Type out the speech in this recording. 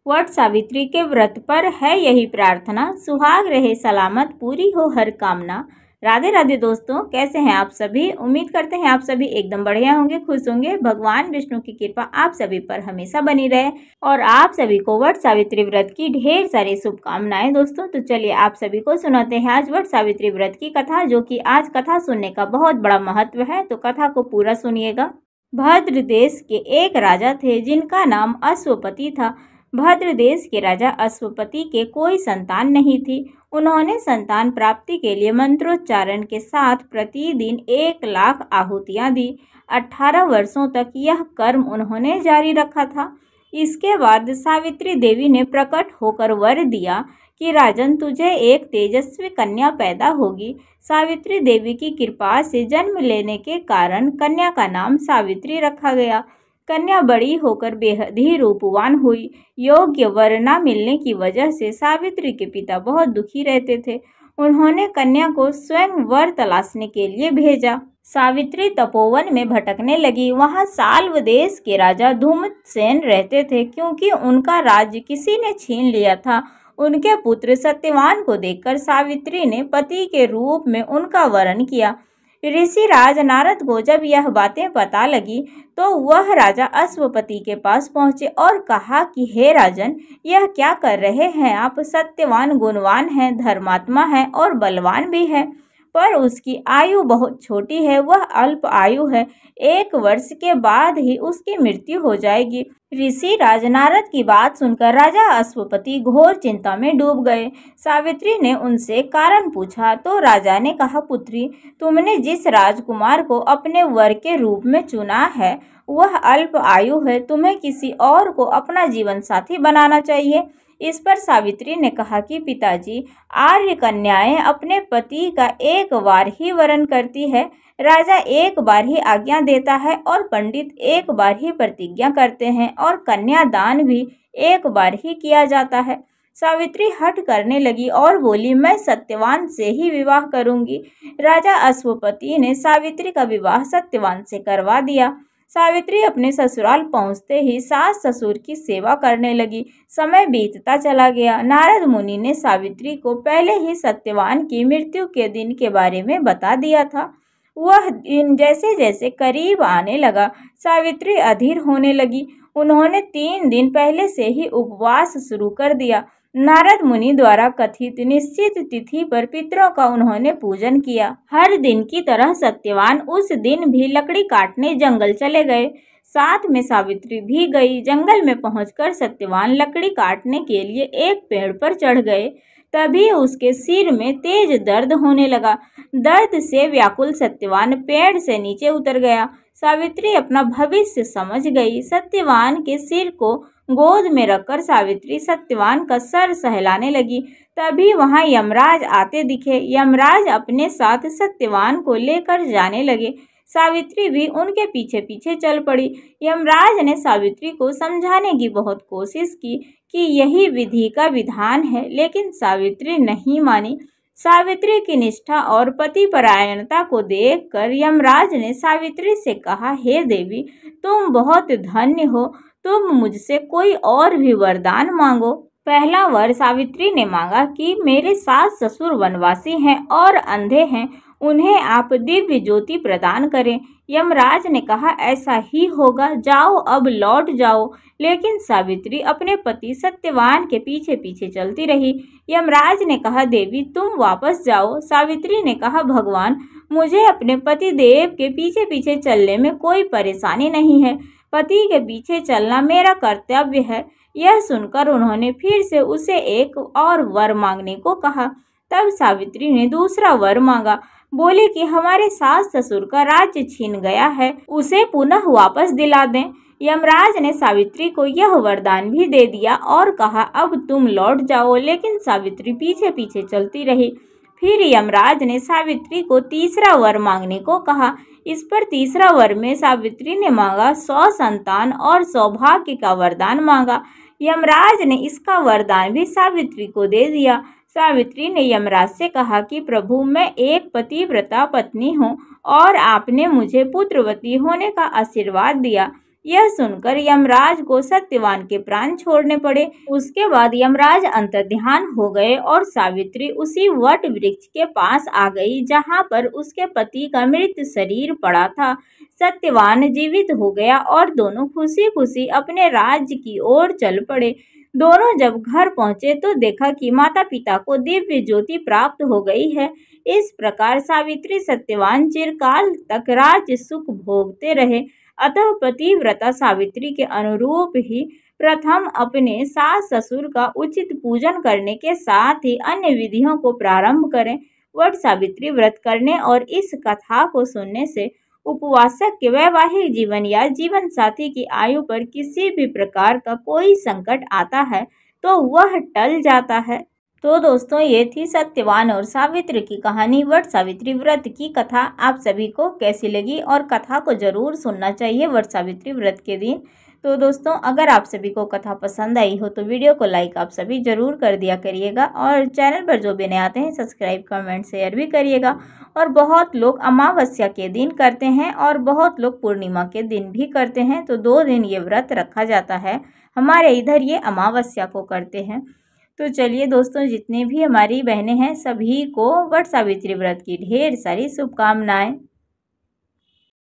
वट सावित्री के व्रत पर है यही प्रार्थना, सुहाग रहे सलामत, पूरी हो हर कामना। राधे राधे दोस्तों, कैसे हैं आप सभी। उम्मीद करते हैं आप सभी एकदम बढ़िया होंगे, खुश होंगे। भगवान विष्णु की कृपा आप सभी पर हमेशा बनी रहे और आप सभी को वट सावित्री व्रत की ढेर सारी शुभकामनाएं दोस्तों। तो चलिए आप सभी को सुनाते हैं आज वट सावित्री व्रत की कथा, जो कि आज कथा सुनने का बहुत बड़ा महत्व है, तो कथा को पूरा सुनिएगा। भद्र देश के एक राजा थे जिनका नाम अश्वपति था। भद्र देश के राजा अश्वपति के कोई संतान नहीं थी। उन्होंने संतान प्राप्ति के लिए मंत्रोच्चारण के साथ प्रतिदिन 1,00,000 आहुतियां दी। 18 वर्षों तक यह कर्म उन्होंने जारी रखा था। इसके बाद सावित्री देवी ने प्रकट होकर वर दिया कि राजन, तुझे एक तेजस्वी कन्या पैदा होगी। सावित्री देवी की कृपा से जन्म लेने के कारण कन्या का नाम सावित्री रखा गया। कन्या बड़ी होकर बेहद ही रूपवान हुई। योग्य वर न मिलने की वजह से सावित्री के पिता बहुत दुखी रहते थे। उन्होंने कन्या को स्वयं वर तलाशने के लिए भेजा। सावित्री तपोवन में भटकने लगी। वहां साल्व देश के राजा धूम्रसेन रहते थे। क्योंकि उनका राज्य किसी ने छीन लिया था, उनके पुत्र सत्यवान को देखकर सावित्री ने पति के रूप में उनका वरण किया। ऋषि राज नारद को जब यह बातें पता लगी तो वह राजा अश्वपति के पास पहुंचे और कहा कि हे राजन, यह क्या कर रहे हैं आप। सत्यवान गुणवान है, धर्मात्मा है और बलवान भी है, पर उसकी आयु बहुत छोटी है, वह अल्प आयु है। 1 वर्ष के बाद ही उसकी मृत्यु हो जाएगी। ऋषि राज नारद की बात सुनकर राजा अश्वपति घोर चिंता में डूब गए। सावित्री ने उनसे कारण पूछा तो राजा ने कहा, पुत्री, तुमने जिस राजकुमार को अपने वर के रूप में चुना है वह अल्प आयु है, तुम्हें किसी और को अपना जीवन साथी बनाना चाहिए। इस पर सावित्री ने कहा कि पिताजी, आर्य कन्याएं अपने पति का 1 बार ही वरण करती है, राजा 1 बार ही आज्ञा देता है और पंडित 1 बार ही प्रतिज्ञा करते हैं और कन्यादान भी 1 बार ही किया जाता है। सावित्री हठ करने लगी और बोली, मैं सत्यवान से ही विवाह करूंगी। राजा अश्वपति ने सावित्री का विवाह सत्यवान से करवा दिया। सावित्री अपने ससुराल पहुंचते ही सास ससुर की सेवा करने लगी। समय बीतता चला गया। नारद मुनि ने सावित्री को पहले ही सत्यवान की मृत्यु के दिन के बारे में बता दिया था। वह दिन जैसे जैसे करीब आने लगा, सावित्री अधीर होने लगी। उन्होंने 3 दिन पहले से ही उपवास शुरू कर दिया। नारद मुनि द्वारा कथित निश्चित तिथि पर पितरों का उन्होंने पूजन किया। हर दिन की तरह सत्यवान उस दिन भी लकड़ी काटने जंगल चले गए। साथ में सावित्री भी गई। जंगल में पहुंचकर सत्यवान लकड़ी काटने के लिए एक पेड़ पर चढ़ गए। तभी उसके सिर में तेज दर्द होने लगा। दर्द से व्याकुल सत्यवान पेड़ से नीचे उतर गया। सावित्री अपना भविष्य समझ गई। सत्यवान के सिर को गोद में रखकर सावित्री सत्यवान का सर सहलाने लगी। तभी वहां यमराज आते दिखे। यमराज अपने साथ सत्यवान को लेकर जाने लगे। सावित्री भी उनके पीछे पीछे चल पड़ी। यमराज ने सावित्री को समझाने की बहुत कोशिश की कि यही विधि का विधान है, लेकिन सावित्री नहीं मानी। सावित्री की निष्ठा और पतिपरायणता को देखकर यमराज ने सावित्री से कहा, हे देवी, तुम बहुत धन्य हो, तुम मुझसे कोई और भी वरदान मांगो। पहला वर सावित्री ने मांगा कि मेरे सास ससुर वनवासी हैं और अंधे हैं, उन्हें आप दिव्य ज्योति प्रदान करें। यमराज ने कहा, ऐसा ही होगा, जाओ अब लौट जाओ। लेकिन सावित्री अपने पति सत्यवान के पीछे पीछे चलती रही। यमराज ने कहा, देवी तुम वापस जाओ। सावित्री ने कहा, भगवान, मुझे अपने पति देव के पीछे पीछे चलने में कोई परेशानी नहीं है, पति के पीछे चलना मेरा कर्तव्य है। यह सुनकर उन्होंने फिर से उसे एक और वर मांगने को कहा। तब सावित्री ने दूसरा वर मांगा। बोले कि हमारे सास ससुर का राज्य छीन गया है, उसे पुनः वापस दिला दें। यमराज ने सावित्री को यह वरदान भी दे दिया और कहा, अब तुम लौट जाओ। लेकिन सावित्री पीछे पीछे चलती रही। फिर यमराज ने सावित्री को तीसरा वर मांगने को कहा। इस पर तीसरा वर में सावित्री ने मांगा 100 संतान और सौभाग्य का वरदान मांगा। यमराज ने इसका वरदान भी सावित्री को दे दिया। सावित्री ने यमराज से कहा कि प्रभु, मैं एक पतिव्रता पत्नी हूँ और आपने मुझे पुत्रवती होने का आशीर्वाद दिया। यह सुनकर यमराज को सत्यवान के प्राण छोड़ने पड़े। उसके बाद यमराज अंतर्ध्यान हो गए और सावित्री उसी वट वृक्ष के पास आ गई जहाँ पर उसके पति का मृत शरीर पड़ा था। सत्यवान जीवित हो गया और दोनों खुशी खुशी अपने राज्य की ओर चल पड़े। दोनों जब घर पहुंचे तो देखा कि माता पिता को दिव्य ज्योति प्राप्त हो गई है। इस प्रकार सावित्री सत्यवान चिरकाल तक राज्य सुख भोगते रहे। अतः पतिव्रता सावित्री के अनुरूप ही प्रथम अपने सास ससुर का उचित पूजन करने के साथ ही अन्य विधियों को प्रारंभ करें। वट सावित्री व्रत करने और इस कथा को सुनने से उपवासक के वैवाहिक जीवन या जीवन साथी की आयु पर किसी भी प्रकार का कोई संकट आता है तो वह टल जाता है। तो दोस्तों, ये थी सत्यवान और सावित्री की कहानी। वट सावित्री व्रत की कथा आप सभी को कैसी लगी और कथा को जरूर सुनना चाहिए वट सावित्री व्रत के दिन। तो दोस्तों, अगर आप सभी को कथा पसंद आई हो तो वीडियो को लाइक आप सभी जरूर कर दिया करिएगा और चैनल पर जो भी नए आते हैं सब्सक्राइब कमेंट शेयर भी करिएगा। और बहुत लोग अमावस्या के दिन करते हैं और बहुत लोग पूर्णिमा के दिन भी करते हैं। तो 2 दिन ये व्रत रखा जाता है। हमारे इधर ये अमावस्या को करते हैं। तो चलिए दोस्तों, जितने भी हमारी बहनें हैं सभी को वट सावित्री व्रत की ढेर सारी शुभकामनाएं।